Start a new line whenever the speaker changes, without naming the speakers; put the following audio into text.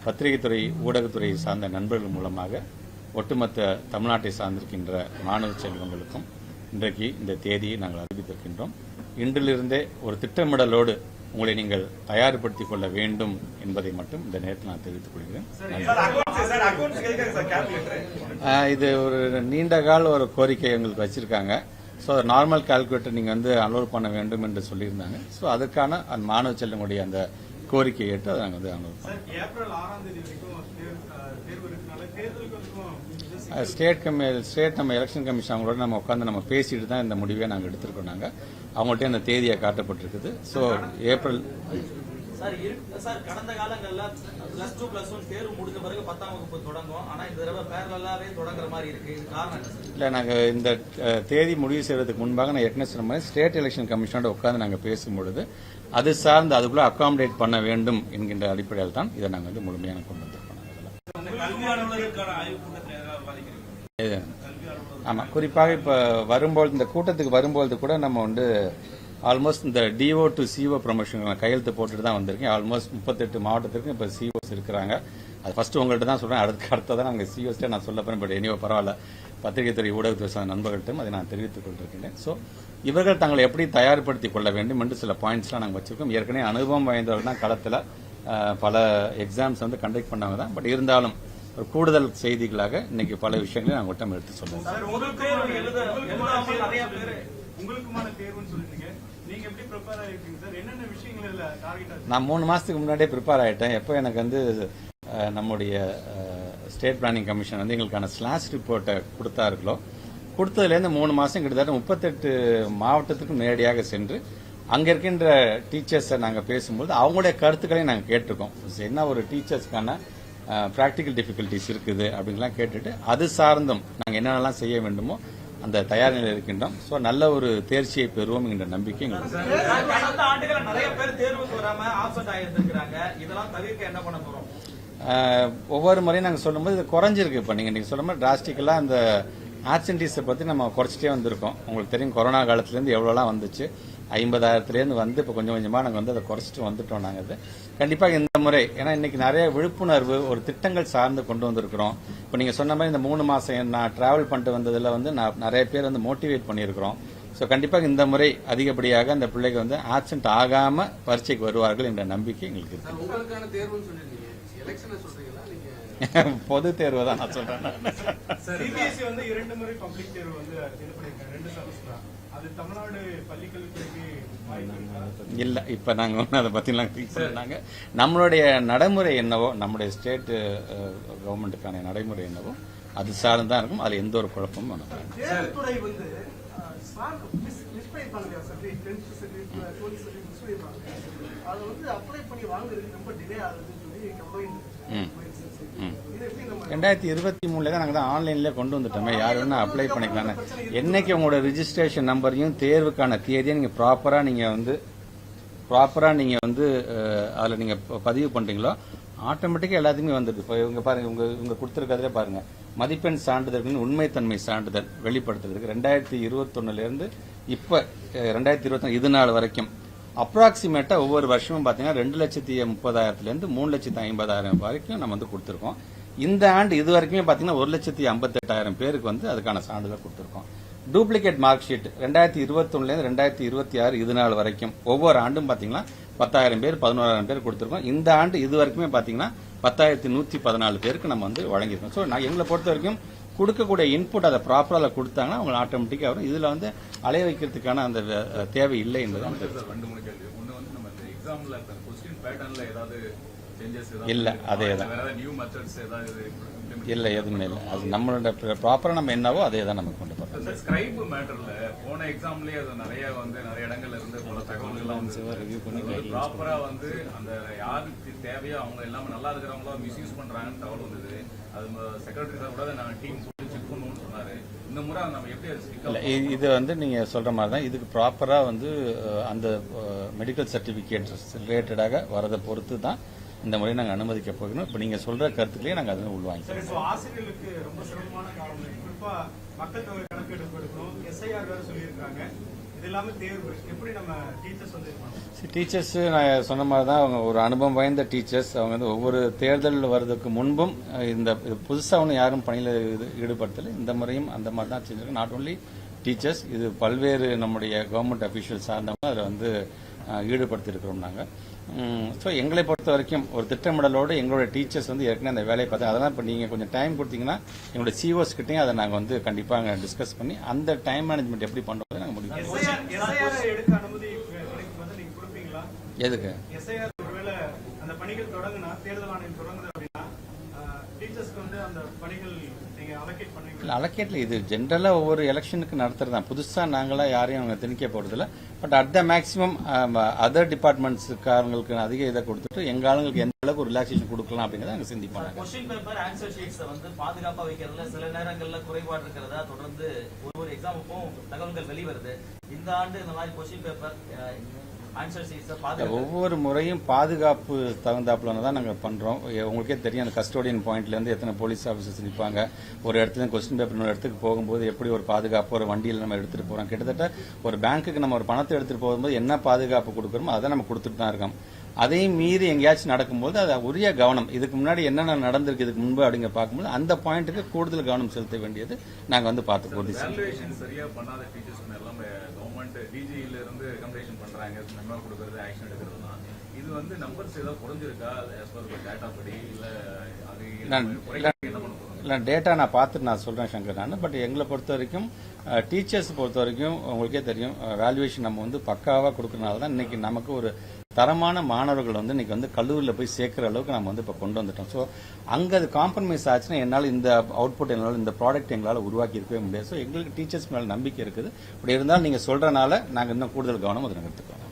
பத்திரிகை துறை ஊடகத்துறை சார்ந்த நண்பர்கள் மூலமாக ஒட்டுமொத்த தமிழ்நாட்டை சார்ந்திருக்கின்ற மாணவ செல்வங்களுக்கும் இன்றைக்கு இந்த தேதியை நாங்கள் அறிவித்திருக்கின்றோம். இன்றிலிருந்தே ஒரு திட்டமிடலோடு உங்களை நீங்கள் தயார்படுத்திக் கொள்ள வேண்டும் என்பதை மட்டும் இந்த நேரத்தில் நான் தெரிவித்துக் கொள்கிறேன். இது ஒரு நீண்ட கால ஒரு கோரிக்கை எங்களுக்கு வச்சிருக்காங்க. ஸோ நார்மல் கால்குலேட்டர் நீங்கள் வந்து அலோவ் பண்ண வேண்டும் என்று சொல்லியிருந்தாங்க. ஸோ அதுக்கான மாணவ செல்வங்களுடைய அந்த கோரிக்கையை ஏற்று அதை நாங்கள் வந்து அலோவ் பண்ணோம். ஸ்டேட் நம்ம எலெக்ஷன் கமிஷன் அவங்களோட நம்ம உட்காந்து நம்ம பேசிட்டு தான் இந்த முடிவை நாங்கள் எடுத்திருக்கோம். நாங்கள் அவங்கள்ட்ட அந்த தேதியை காட்டப்பட்டிருக்குது. ஸோ ஏப்ரல்
கடந்த காலங்கள்ல +2+1 தேர்வு முடிஞ்ச பிறகு 10ஆம் வகுப்பு தொடங்கும். ஆனா இந்த தடவை பேரலாவே தொடங்குற மாதிரி இருக்கு. காரணம் இல்ல,
நாங்க இந்த தேதி முடிவு செய்யறதுக்கு முன்பாக நான் ஏற்கனவே சொன்ன மாதிரி ஸ்டேட் எலெக்ஷன் கமிஷனோட உட்கார்ந்து நாங்க பேசும்பொழுது அது சார்ந்து அதுக்குள்ள அகாமடேட் பண்ண வேண்டும் என்கின்ற அடிப்படையில் தான் இதை நாங்கள் வந்து முழுமையான கொண்டு வந்திருக்கோம். ஆமா, குறிப்பாக இப்ப வரும்போது இந்த கூட்டத்துக்கு வரும்போது கூட நம்ம வந்து ஆல்மோஸ்ட் இந்த டிஓ டு சிஓ ப்ரமோஷன் கையெழுத்து போட்டுட்டு தான் வந்திருக்கேன். ஆல்மோஸ்ட் 38 மாவட்டத்திற்கு இப்போ சிஓஸ் இருக்கிறாங்க. அது ஃபர்ஸ்ட் உங்கள்கிட்ட தான் சொல்றேன். அடுத்ததான் நாங்கள் சிஓஸ்டே நான் சொல்ல போறேன். பட் எனிவோ பரவாயில்ல, பத்திரிகை துறை ஊடகத்துறை சார்ந்த நண்பர்கள்ட்டும் அதை நான் தெரிவித்துக் கொண்டிருக்கிறேன். ஸோ இவர்கள் தங்களை எப்படி தயார்படுத்திக் கொள்ள வேண்டும் என்று சில பாயிண்ட்ஸ்லாம் நாங்கள் வச்சிருக்கோம். ஏற்கனவே அனுபவம் வாய்ந்தவர்கள் தான் களத்தில் பல எக்ஸாம்ஸ் வந்து கண்டக்ட் பண்ணவங்க தான். பட் இருந்தாலும் ஒரு கூடுதல் செய்திகளாக இன்னைக்கு பல விஷயங்களை நாங்கள் ஒட்டம் எடுத்து சொல்லுவோம். நான் 3 மாசத்துக்கு முன்னாடியே ப்ரிப்பேர் ஆயிட்டேன். எப்போ எனக்கு வந்து நம்முடைய ஸ்டேட் பிளானிங் கமிஷன் வந்து எங்களுக்கான ஸ்லாஷ் ரிப்போர்ட்டை கொடுத்தார்களோ கொடுத்ததுலேருந்து 3 மாசம் கிட்டத்தட்ட 38 மாவட்டத்துக்கும் நேரடியாக சென்று அங்க இருக்கின்ற டீச்சர்ஸை நாங்கள் பேசும்போது அவங்களுடைய கருத்துக்களையும் நாங்கள் கேட்டிருக்கோம். என்ன ஒரு டீச்சர்ஸ்க்கான பிராக்டிக்கல் டிஃபிகல்டிஸ் இருக்குது அப்படின்லாம் கேட்டுட்டு அது சார்ந்தும் நாங்கள் என்னென்னலாம் செய்ய வேண்டுமோ அந்த தயார் நிலையில் இருக்கின்றோம். ஸோ நல்ல ஒரு தேர்ச்சியை பெறுவோம் என்ற நம்பிக்கை எங்களுக்கு. ஒவ்வொரு முறையும் நாங்கள் சொல்லும்போது இது குறைஞ்சிருக்கு. இப்போ நீங்கள் சொல்லும் போது டிராஸ்டிக்கலா அந்த ஆப்சென்டீஸை பற்றி நம்ம குறைச்சிட்டே வந்திருக்கோம். உங்களுக்கு தெரியும், கொரோனா காலத்திலேருந்து எவ்வளோலாம் வந்துச்சு. 50,000 வந்து இப்போ கொஞ்சம் கொஞ்சமாக நாங்கள் வந்து அதை குறைச்சிட்டு வந்துட்டோம். நாங்கள் அது கண்டிப்பாக இந்த முறை, ஏன்னா இன்னைக்கு நிறைய விழிப்புணர்வு ஒரு திட்டங்கள் சார்ந்து கொண்டு வந்திருக்கிறோம். இப்போ நீங்கள் சொன்ன மாதிரி இந்த 3 மாசம் நான் டிராவல் பண்ணிட்டு வந்ததில் வந்து நான் நிறைய பேர் வந்து மோட்டிவேட் பண்ணியிருக்கிறோம். ஸோ கண்டிப்பாக இந்த முறை அதிகப்படியாக அந்த பிள்ளைகள் வந்து ஆப்சென்ட் ஆகாம பரீட்சைக்கு வருவார்கள் என்ற நம்பிக்கை எங்களுக்கு இருக்கு. பொது தேர்வு தான் நான் சொல்றேன். இல்ல, இப்ப நாங்க ஒன்னும் அதை பத்தி சொன்னாங்க. நம்மளுடைய நடைமுறை என்னவோ, நம்முடைய ஸ்டேட் கவர்மெண்ட்டுக்கான நடைமுறை என்னவோ அது சார்ந்துதான் இருக்கும். அதுல எந்த ஒரு குழப்பமும் ரெண்டாயிரத்தி 23 தான் நாங்கள் தான் ஆன்லைன்ல கொண்டு வந்துட்டோமே. யாரு வேணா அப்ளை பண்ணிக்கலாம். என்னைக்கு உங்களோட ரிஜிஸ்ட்ரேஷன் நம்பரையும் தேர்வுக்கான தேதியை நீங்க ப்ராப்பரா நீங்க வந்து அதுல நீங்க பதிவு பண்றீங்களோ ஆட்டோமேட்டிக்கா எல்லாத்துக்குமே வந்துடுது. இப்போ இவங்க பாருங்க, உங்க கொடுத்திருக்கிறதுல பாருங்க, மதிப்பெண் சான்றிதழ் உண்மைத்தன்மை சான்றிதழ் வெளிப்படுத்துறதுக்கு 2021 இருந்து இப்ப 2024 இது நாள் வரைக்கும் அப்ராக்சிமேட்டா ஒவ்வொரு வருஷமும் பாத்தீங்கன்னா 2,30,000 3,50,000 வரைக்கும் நம்ம வந்து கொடுத்திருக்கோம். இந்த ஆண்டு இது வரைக்குமே பாத்தீங்கன்னா 1,58,000 பேருக்கு வந்து அதுக்கான சான்றிதழ் கொடுத்திருக்கோம். டூப்ளிகேட் மார்க் ஷீட் 2021 2026 இது நாள் வரைக்கும் ஒவ்வொரு ஆண்டும் பாத்தீங்கன்னா 10,000 பேர் 11,000 பேர் கொடுத்திருக்கோம். இந்த ஆண்டு இது வரைக்குமே பாத்தீங்கன்னா 10,114 பேருக்கு நம்ம வந்து வழங்கியிருக்கோம். ஸோ எங்களை பொறுத்த வரைக்கும் கொடுக்கக்கூடிய இன்புட் அதை ப்ராப்பரா கொடுத்தாங்கன்னா அவங்க ஆட்டோமேட்டிக்கா வரும். இதுல வந்து அலைய வைக்கிறதுக்கான அந்த தேவை இல்லை என்பது இல்ல. அதேதான் இல்ல, எதுவுமே இல்ல. அது நம்மளோட ப்ராப்பரா நம்ம என்னவோ அதே தான் நம்ம கொண்டு போறோம்.
ஸ்கிரைப் மேட்டர்ல போன எக்ஸாம்லயே அது நிறைய இடங்கள்ல இருந்து போல தகவல்கள் ரிவ்யூ பண்ணி ப்ராப்பரா வந்து அந்த யாருக்கு தேவையோ அவங்க எல்லாமே நல்லா இருக்கிறவங்கள மிஸ்யூஸ் பண்றாங்கன்னு தகவல் வந்தது. அது செக்ரட்டரி சார் கூட நான் டீம் சொல்லி செக் பண்ணணும்னு சொன்னாரு. இந்த முறை நம்ம எப்படி
இது வந்து நீங்க சொல்ற மாதிரி தான் இதுக்கு ப்ராப்பரா வந்து அந்த மெடிக்கல் சர்டிபிகேட் ரிலேட்டடாக வரதை பொறுத்து தான் இந்த முறை நாங்கள் அனுமதிக்க போகிறோம். இப்போ நீங்க சொல்ற கருத்துக்களையே நாங்கள் அதில் உள்வாங்கிக்கிறோம்.
ஆசிரியர்களுக்கு ரொம்ப சிரமமான காலம். குறிப்பா மக்கள் தொகை கணக்கெடுப்பு எடுக்கணும், SIR வேற சொல்லியிருக்காங்க. இது எல்லாமே தேர்வு எப்படி நம்ம டீச்சர்ஸ் வந்து
டீச்சர்ஸ் நான் சொன்ன மாதிரி தான் அவங்க ஒரு அனுபவம் வாய்ந்த டீச்சர்ஸ். அவங்க வந்து ஒவ்வொரு தேர்தல் வர்றதுக்கு முன்பும் இந்த புதுசாக ஒன்று யாரும் பணியில் ஈடுபடுத்தலை. இந்த முறையும் அந்த மாதிரி தான் செஞ்சிருக்கோம். நாட் ஓன்லி டீச்சர்ஸ், இது பல்வேறு நம்முடைய கவர்மெண்ட் அஃபீஷியல் சார்ந்தவங்க அதில் வந்து ஈடுபடுத்தியிருக்கிறோம் நாங்கள். ஸோ எங்களை பொறுத்த வரைக்கும் ஒரு திட்டமிடலோடு எங்களோட டீச்சர்ஸ் வந்து ஏற்கனவே அந்த வேலையை பார்த்தா அதெல்லாம் இப்போ நீங்கள் கொஞ்சம் டைம் கொடுத்தீங்கன்னா எங்களோட சிஓஸ் கிட்டையும் அதை நாங்கள் வந்து கண்டிப்பாக டிஸ்கஸ் பண்ணி அந்த டைம் மேனேஜ்மெண்ட் எப்படி பண்ணுறது நாங்கள் முடிவு
எடுக்க அனுமதி நீங்க கொடுப்பீங்களா?
எதுக்கு
எஸ்ஐஆர் ஒருவேளை அந்த பணிகள் தொடங்குனா தேர்தல் ஆணையம் தொடங்குது அப்படின்னா டீச்சர்ஸ்க்கு வந்து அந்த பணிகள் நீங்க அலோகேட் பண்ணுவீங்க?
அலோகேட்ல இது ஜென்ரலா ஒவ்வொரு எலெக்ஷனுக்கு நடத்துறது தான். புதுசா நாங்களா யாரையும் அவங்க திணிக்க போறதில்ல. But at the maximum other டிபார்ட்மெண்ட்ஸ்காரங்களுக்கு அதிக இதை கொடுத்துட்டு எங்க ஆளுங்களுக்கு எந்த அளவுக்கு ஒரு ரிலாக்ஸேஷன் கொடுக்கலாம் அப்படிங்கறத அங்க சிந்திப்பாங்க.
கொஸ்டின் பேப்பர் ஆன்சர் ஷீட்ஸ் வந்து பாதுகாப்பா வைக்கிறதுல சில நேரங்கள்ல குறைபாடு இருக்கிறதா தொடர்ந்து ஒரு எக்ஸாமுக்கும் தகவல்கள் வெளிவருது. இந்த ஆண்டு இந்த மாதிரி கொஸ்டின் பேப்பர்
ஒவ்வொரு முறையும் பாதுகாப்பு தகுந்தாப்புல தான் நாங்க பண்றோம். உங்களுக்கே தெரியும் அந்த கஸ்டோடியன் பாயிண்ட்ல இருந்து எத்தனை போலீஸ் ஆபீசர்ஸ் நிற்பாங்க. ஒரு இடத்துல கொஸ்டின் பேப்பர் ஒரு இடத்துக்கு போகும்போது எப்படி ஒரு பாதுகாப்பு ஒரு வண்டியில் நம்ம எடுத்துட்டு போறோம். கிட்டத்தட்ட ஒரு பேங்க்குக்கு நம்ம ஒரு பணத்தை எடுத்துட்டு போகும்போது என்ன பாதுகாப்பு கொடுக்குறோமோ அதை நம்ம கொடுத்துட்டு தான் இருக்கோம். அதையும் மீறி எங்கேயாச்சும் நடக்கும்போது அது உரிய கவனம், இதுக்கு முன்னாடி என்னென்ன நடந்திருக்கு இதுக்கு முன்பு அப்படிங்க பார்க்கும்போது அந்த பாயிண்ட்டுக்கு கூடுதல் கவனம் செலுத்த வேண்டியது நாங்க வந்து பார்த்து போட்டு
சரியா பண்ணாத டீச்சர்ஸ் எல்லாம் கவர்மெண்ட் டிஜில இருந்து ரெக்கமெண்டேஷன் பண்றாங்க, மெமோ கொடுக்கறது, ஆக்ஷன் எடுக்கிறதுலாம் இது வந்து நம்பர்ஸ் ஏதாவது குறைஞ்சிருக்கா டேட்டா படி இல்ல அது என்ன பண்ண
இல்லை டேட்டா நான் பார்த்துட்டு நான் சொல்றேன் சங்கர். நான் பட் எங்களை பொறுத்த வரைக்கும் டீச்சர்ஸ் பொறுத்த வரைக்கும் உங்களுக்கே தெரியும் வேல்யூவேஷன் நம்ம வந்து பக்காவாக கொடுக்கறனால தான் இன்னைக்கு நமக்கு ஒரு தரமான மாணவர்கள் வந்து இன்னைக்கு வந்து கல்லூரியில் போய் சேர்க்கிற அளவுக்கு நம்ம வந்து இப்போ கொண்டு வந்துட்டோம். ஸோ அங்கே அது காம்ப்ரமைஸ் ஆச்சுன்னா என்னால் இந்த அவுட்புட் என்னால் இந்த ப்ராடக்ட் எங்களால் உருவாக்கி இருக்கவே முடியாது. ஸோ எங்களுக்கு டீச்சர்ஸ் மேலே நம்பிக்கை இருக்குது. இப்படி இருந்தாலும் நீங்கள் சொல்றதுனால நாங்கள் இன்னும் கூடுதல் கவனம் அதை எடுத்துக்கிறோம்.